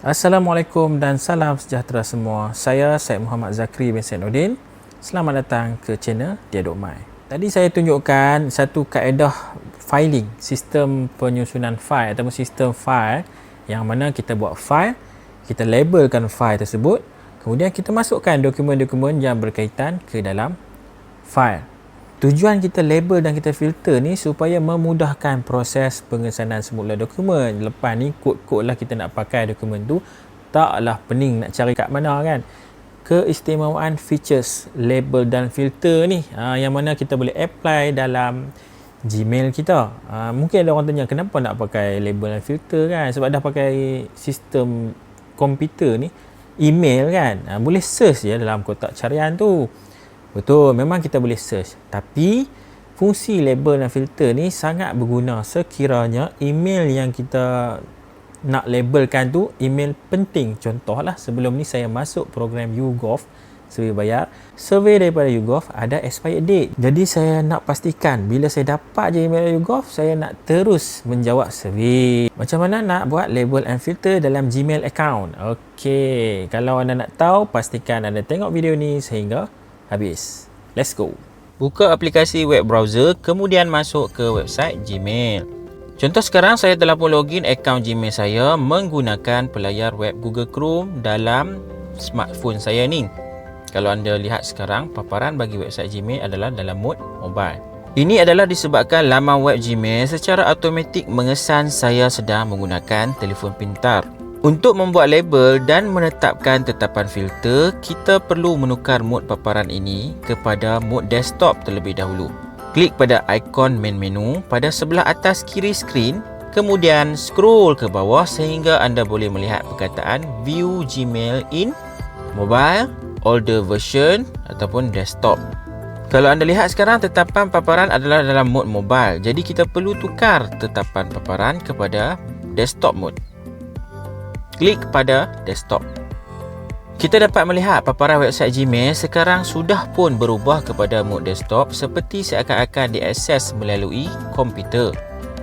Assalamualaikum dan salam sejahtera semua. Saya Syed Muhammad Zakri bin Sainuddin. Selamat datang ke channel Dialog My. Tadi saya tunjukkan satu kaedah filing, sistem penyusunan file ataupun sistem file yang mana kita buat file, kita labelkan file tersebut, kemudian kita masukkan dokumen-dokumen yang berkaitan ke dalam file. Tujuan kita label dan kita filter ni supaya memudahkan proses pengesanan semula dokumen. Lepas ni kod-kod lah kita nak pakai dokumen tu, taklah pening nak cari kat mana kan. Keistimewaan features label dan filter ni yang mana kita boleh apply dalam Gmail kita. Mungkin ada orang tanya kenapa nak pakai label dan filter kan, sebab dah pakai sistem komputer ni, email kan, boleh search je dalam kotak carian tu. Betul, memang kita boleh search. Tapi fungsi label dan filter ni sangat berguna sekiranya email yang kita nak labelkan tu email penting. Contohlah, sebelum ni saya masuk program YouGov survey bayar. Survey daripada YouGov ada expired date. Jadi saya nak pastikan bila saya dapat je email YouGov, saya nak terus menjawab survey. Macam mana nak buat label and filter dalam Gmail account? Okey, kalau anda nak tahu, pastikan anda tengok video ni sehingga habis. Let's go. Buka aplikasi web browser, kemudian masuk ke website Gmail. Contoh sekarang saya telah pun login akaun Gmail saya menggunakan pelayar web Google Chrome dalam smartphone saya ni. Kalau anda lihat sekarang, paparan bagi website Gmail adalah dalam mode mobile. Ini adalah disebabkan laman web Gmail secara automatik mengesan saya sedang menggunakan telefon pintar. Untuk membuat label dan menetapkan tetapan filter, kita perlu menukar mod paparan ini kepada mod desktop terlebih dahulu. Klik pada ikon main menu pada sebelah atas kiri skrin, kemudian scroll ke bawah sehingga anda boleh melihat perkataan View Gmail in Mobile, Older Version ataupun Desktop. Kalau anda lihat sekarang, tetapan paparan adalah dalam mod mobile, jadi kita perlu tukar tetapan paparan kepada desktop mode. Klik pada desktop. Kita dapat melihat paparan website Gmail sekarang sudah pun berubah kepada mode desktop seperti seakan-akan diakses melalui komputer.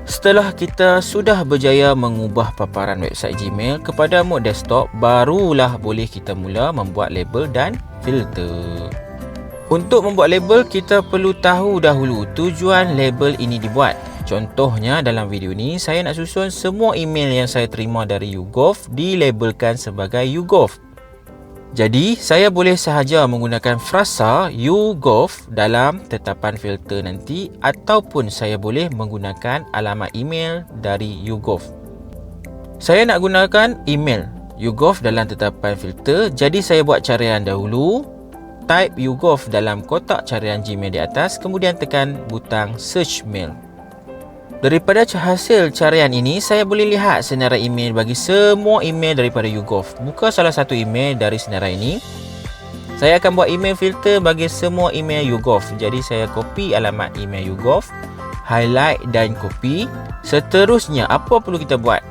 Setelah kita sudah berjaya mengubah paparan website Gmail kepada mode desktop, barulah boleh kita mula membuat label dan filter. Untuk membuat label, kita perlu tahu dahulu tujuan label ini dibuat. Contohnya dalam video ni, saya nak susun semua email yang saya terima dari YouGov dilabelkan sebagai YouGov. Jadi, saya boleh sahaja menggunakan frasa YouGov dalam tetapan filter nanti, ataupun saya boleh menggunakan alamat email dari YouGov. Saya nak gunakan email YouGov dalam tetapan filter, jadi saya buat carian dahulu. Type YouGov dalam kotak carian Gmail di atas, kemudian tekan butang search mail. Daripada hasil carian ini, saya boleh lihat senarai email bagi semua email daripada YouGov. Buka salah satu email dari senarai ini. Saya akan buat email filter bagi semua email YouGov. Jadi saya copy alamat email YouGov, highlight dan copy. Seterusnya, apa perlu kita buat?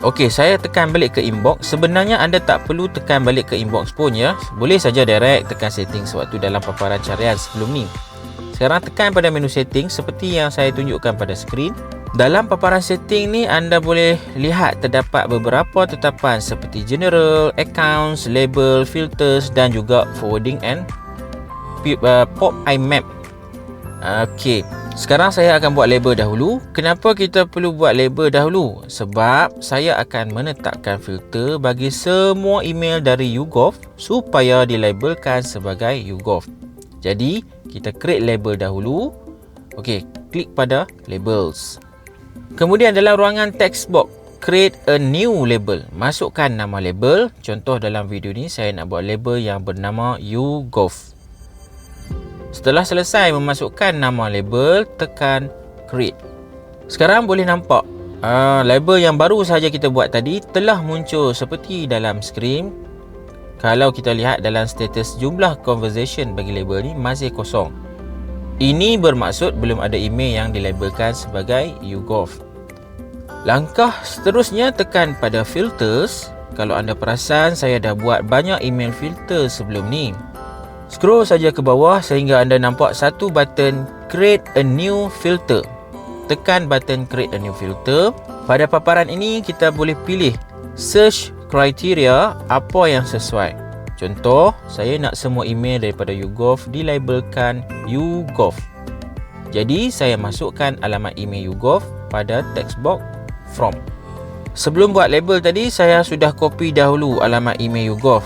Okey, saya tekan balik ke inbox. Sebenarnya anda tak perlu tekan balik ke inbox pun ya. Boleh saja direct tekan setting sewaktu dalam paparan carian sebelum ni. Sekarang tekan pada menu setting seperti yang saya tunjukkan pada skrin. Dalam paparan setting ni, anda boleh lihat terdapat beberapa tetapan seperti general, accounts, label, filters dan juga forwarding and pop IMAP. Okey, sekarang saya akan buat label dahulu. Kenapa kita perlu buat label dahulu? Sebab saya akan menetapkan filter bagi semua email dari YouGov supaya dilabelkan sebagai YouGov. Jadi, kita create label dahulu. Okey, klik pada labels. Kemudian dalam ruangan text box, create a new label. Masukkan nama label. Contoh dalam video ni, saya nak buat label yang bernama YouGov. Setelah selesai memasukkan nama label, tekan create. Sekarang boleh nampak label yang baru sahaja kita buat tadi telah muncul seperti dalam skrin. Kalau kita lihat dalam status, jumlah conversation bagi label ni masih kosong. Ini bermaksud belum ada email yang dilabelkan sebagai YouGov. Langkah seterusnya, tekan pada filters. Kalau anda perasan, saya dah buat banyak email filter sebelum ni. Scroll saja ke bawah sehingga anda nampak satu button create a new filter. Tekan button create a new filter. Pada paparan ini kita boleh pilih search kriteria apa yang sesuai. Contoh, saya nak semua email daripada YouGov dilabelkan YouGov. Jadi, saya masukkan alamat email YouGov pada text box from. Sebelum buat label tadi, saya sudah copy dahulu alamat email YouGov.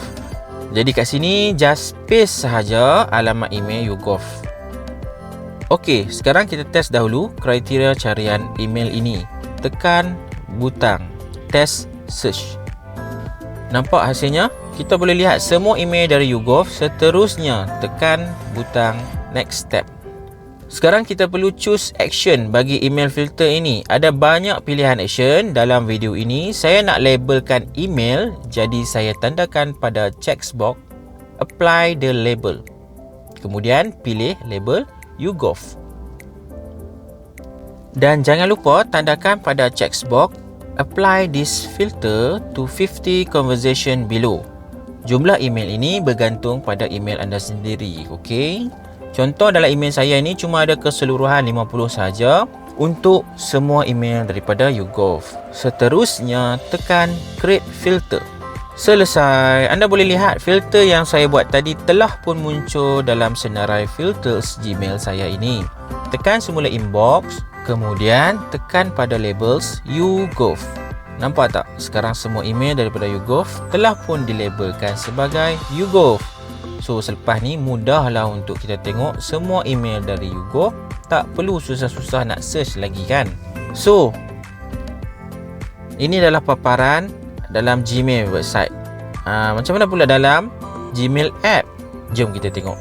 Jadi kat sini just paste sahaja alamat email YouGov. Okey, sekarang kita test dahulu kriteria carian email ini. Tekan butang test search. Nampak hasilnya? Kita boleh lihat semua email dari YouGov. Seterusnya tekan butang next step. Sekarang kita perlu choose action bagi email filter ini. Ada banyak pilihan action dalam video ini. Saya nak labelkan email, jadi saya tandakan pada checkbox apply the label. Kemudian pilih label YouGov. Dan jangan lupa tandakan pada checkbox apply this filter to 50 conversation below. Jumlah email ini bergantung pada email anda sendiri, okey? Contoh dalam email saya ini cuma ada keseluruhan 50 saja untuk semua email daripada YouGov. Seterusnya tekan create filter. Selesai. Anda boleh lihat filter yang saya buat tadi telah pun muncul dalam senarai filters Gmail saya ini. Tekan semula inbox, kemudian tekan pada labels YouGov. Nampak tak? Sekarang semua email daripada YouGov telah pun dilabelkan sebagai YouGov. So, selepas ni mudahlah untuk kita tengok semua email dari YouGov. Tak perlu susah-susah nak search lagi kan. So, ini adalah paparan dalam Gmail website. Macam mana pula dalam Gmail app? Jom kita tengok.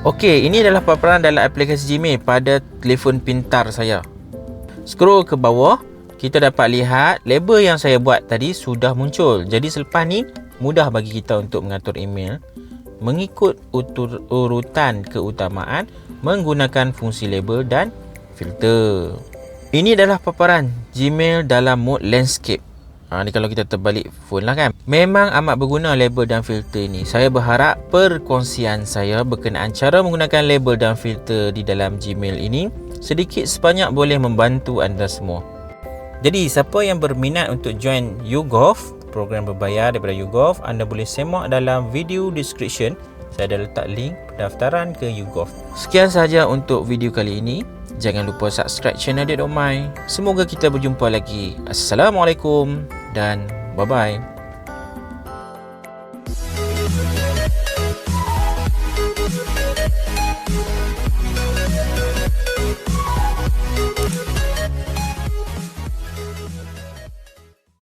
Okey, ini adalah paparan dalam aplikasi Gmail pada telefon pintar saya. Scroll ke bawah, kita dapat lihat label yang saya buat tadi sudah muncul. Jadi selepas ni mudah bagi kita untuk mengatur email mengikut urutan keutamaan menggunakan fungsi label dan filter. Ini adalah paparan Gmail dalam mode landscape. Ni kalau kita terbalik phone lah kan. Memang amat berguna label dan filter ini. Saya berharap perkongsian saya berkenaan cara menggunakan label dan filter di dalam Gmail ini sedikit sebanyak boleh membantu anda semua. Jadi siapa yang berminat untuk join YouGov, program berbayar daripada YouGov, anda boleh semak dalam video description. Saya dah letak link pendaftaran ke YouGov. Sekian sahaja untuk video kali ini. Jangan lupa subscribe channel Dia Dok Mai. Semoga kita berjumpa lagi. Assalamualaikum dan bye-bye.